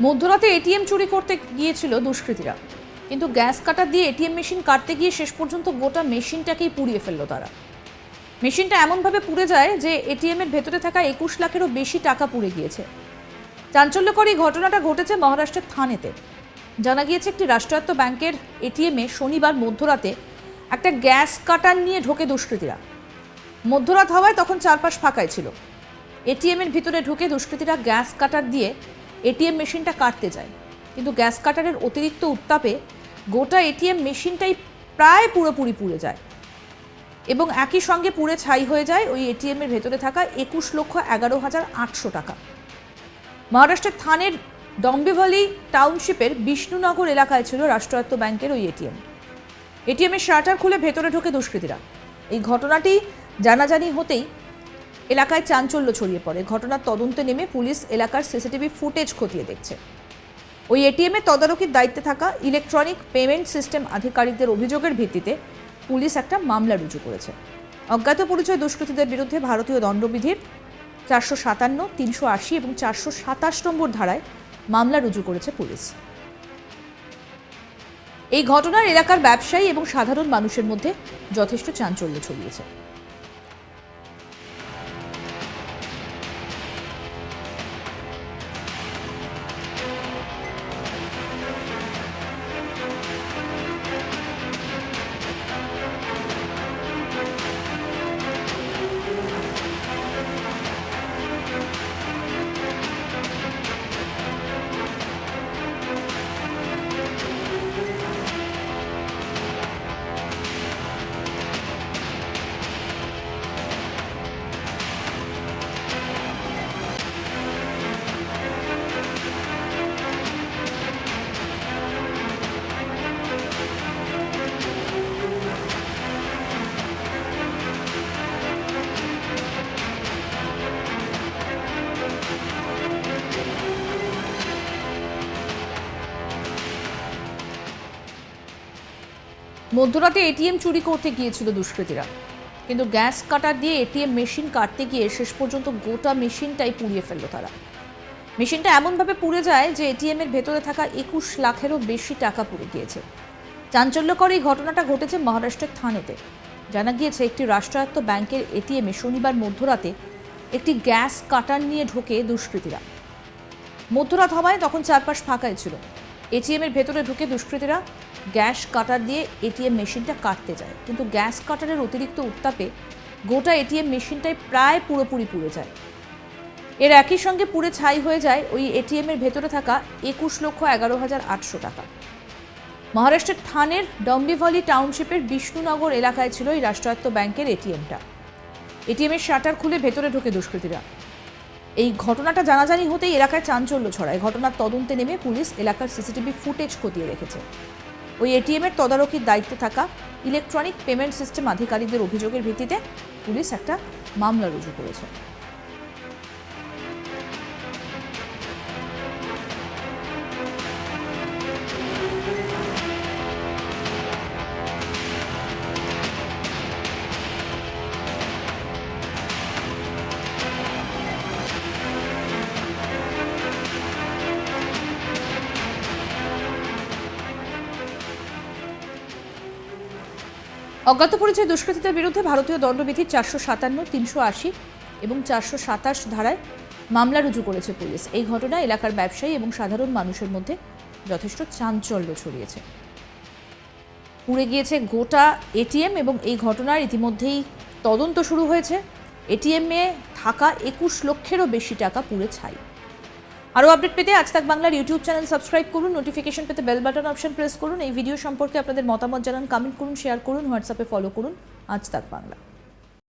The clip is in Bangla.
মধ্যরাতে এটিএম চুরি করতে গিয়েছিল দুষ্কৃতীরা, কিন্তু গ্যাস কাটার দিয়ে এটিএম মেশিন কাটতে গিয়ে শেষ পর্যন্ত গোটা মেশিনটাকেই পুড়িয়ে ফেললো তারা। মেশিনটা এমনভাবে পুড়ে যায় যে এটিএম এর ভেতরে থাকা 21 লাখেরও বেশি টাকা পুড়ে গিয়েছে। চাঞ্চল্যকর এই ঘটনাটা ঘটেছে মহারাষ্ট্রের থানেতে। জানা গিয়েছে একটি রাষ্ট্রায়ত্ত ব্যাংকের এটিএমে শনিবার মধ্যরাতে একটা গ্যাস কাটার নিয়ে ঢোকে দুষ্কৃতীরা। মধ্যরাত হওয়ায় তখন চারপাশ ফাঁকাই ছিল। এটিএম এর ভিতরে ঢুকে দুষ্কৃতীরা গ্যাস কাটার দিয়ে এটিএম মেশিনটা কাটতে যায়, কিন্তু গ্যাস কাটারের অতিরিক্ত উত্তাপে গোটা এটিএম মেশিনটাই প্রায় পুরোপুরি পুড়ে যায় এবং একই সঙ্গে পুড়ে ছাই হয়ে যায় ওই এটিএম এর ভেতরে থাকা 21,11,800 টাকা। মহারাষ্ট্রের থানের ডম্বিভালি টাউনশিপের বিষ্ণুনগর এলাকায় ছিল রাষ্ট্রায়ত্ত ব্যাংকের ওই এটিএমের শাটার খুলে ভেতরে ঢোকে দুষ্কৃতীরা। এই ঘটনাটি জানাজানি হতেই এলাকায় চাঞ্চল্য ছড়িয়ে পড়ে। ঘটনার তদন্তে নেমে পুলিশ এলাকার সিসিটিভি ফুটেজ খতিয়ে দেখছে। ওই এটিএমে তদারকির দায়িত্বে থাকা ইলেকট্রনিক পেমেন্ট সিস্টেম আধিকারিকদের অভিযোগের ভিত্তিতে পুলিশ একটা মামলা রুজু করেছে। অজ্ঞাত পরিচয় দুষ্কৃতীদের বিরুদ্ধে ভারতীয় দণ্ডবিধির 457, 380 এবং 427 নম্বর ধারায় মামলা রুজু করেছে পুলিশ। এই ঘটনার এলাকার ব্যবসায়ী এবং সাধারণ মানুষের মধ্যে যথেষ্ট চাঞ্চল্য ছড়িয়েছে। মধ্যরাতে এটিএম চুরি করতে গিয়েছিল দুষ্কৃতীরা, কিন্তু গ্যাস কাটার দিয়ে এটিএম মেশিন কাটতে গিয়ে শেষ পর্যন্ত গোটা মেশিনটাই পুড়িয়ে ফেললো তারা। মেশিনটা এমনভাবে পুড়ে যায় যে এটিএম এর ভেতরে থাকা 21 লাখেরও বেশি টাকা পুড়ে গিয়েছে। চাঞ্চল্যকর এই ঘটনাটা ঘটেছে মহারাষ্ট্রের থানেতে। জানা গিয়েছে একটি রাষ্ট্রায়ত্ত ব্যাংকের এটিএমে শনিবার মধ্যরাতে একটি গ্যাস কাটার নিয়ে ঢোকে দুষ্কৃতীরা। মধ্যরাত হওয়ায় তখন চারপাশ ফাঁকাই ছিল। এটিএম এর ভেতরে ঢুকে দুষ্কৃতীরা গ্যাস কাটার দিয়ে এটিএম মেশিনটা কাটতে যায়, কিন্তু গ্যাস কাটারের অতিরিক্ত উত্তাপে গোটা এটিএম মেশিনটাই প্রায় পুরোপুরি পুড়ে যায়। এর একই সঙ্গে পুড়ে ছাই হয়ে যায় ওই এটিএম এর ভেতরে থাকা 21,11,800 টাকা। মহারাষ্ট্রের থানের ডম্বিভালি টাউনশিপের বিষ্ণুনগর এলাকায় ছিল এই রাষ্ট্রায়ত্ত ব্যাংকের এটিএমটা। এটিএমের শাটার খুলে ভেতরে ঢোকে দুষ্কৃতীরা। এই ঘটনাটা জানাজানি হতেই এলাকায় চাঞ্চল্য ছড়ায়। ঘটনার তদন্তে নেমে পুলিশ এলাকার সিসিটিভি ফুটেজ খতিয়ে রেখেছে। ওই এটিএমের তদারকির দায়িত্বে থাকা ইলেকট্রনিক পেমেন্ট সিস্টেম আধিকারিকদের অভিযোগের ভিত্তিতে পুলিশ একটা মামলা রুজু করেছে। অজ্ঞাত পরিচয় দুষ্কৃতীদের বিরুদ্ধে ভারতীয় দণ্ডবিধির 457, 380 এবং 427 ধারায় মামলা রুজু করেছে পুলিশ। এই ঘটনায় এলাকার ব্যবসায়ী এবং সাধারণ মানুষের মধ্যে যথেষ্ট চাঞ্চল্য ছড়িয়েছে। পুড়ে গিয়েছে গোটা এটিএম এবং এই ঘটনার ইতিমধ্যেই তদন্ত শুরু হয়েছে। এটিএমে থাকা 21 লক্ষেরও বেশি টাকা পুড়ে ছাই। আরও আপডেট পেতে আজ তাক বাংলার ইউটিউব চ্যানেল সাবস্ক্রাইব করুন, নোটিফিকেশন পেতে বেল বাটন অপশন প্রেস করুন। এই ভিডিও সম্পর্কে আপনাদের মতামত জানান, কমেন্ট করুন, শেয়ার করুন, হোয়াটসঅ্যাপে ফলো করুন আজ তাক বাংলা।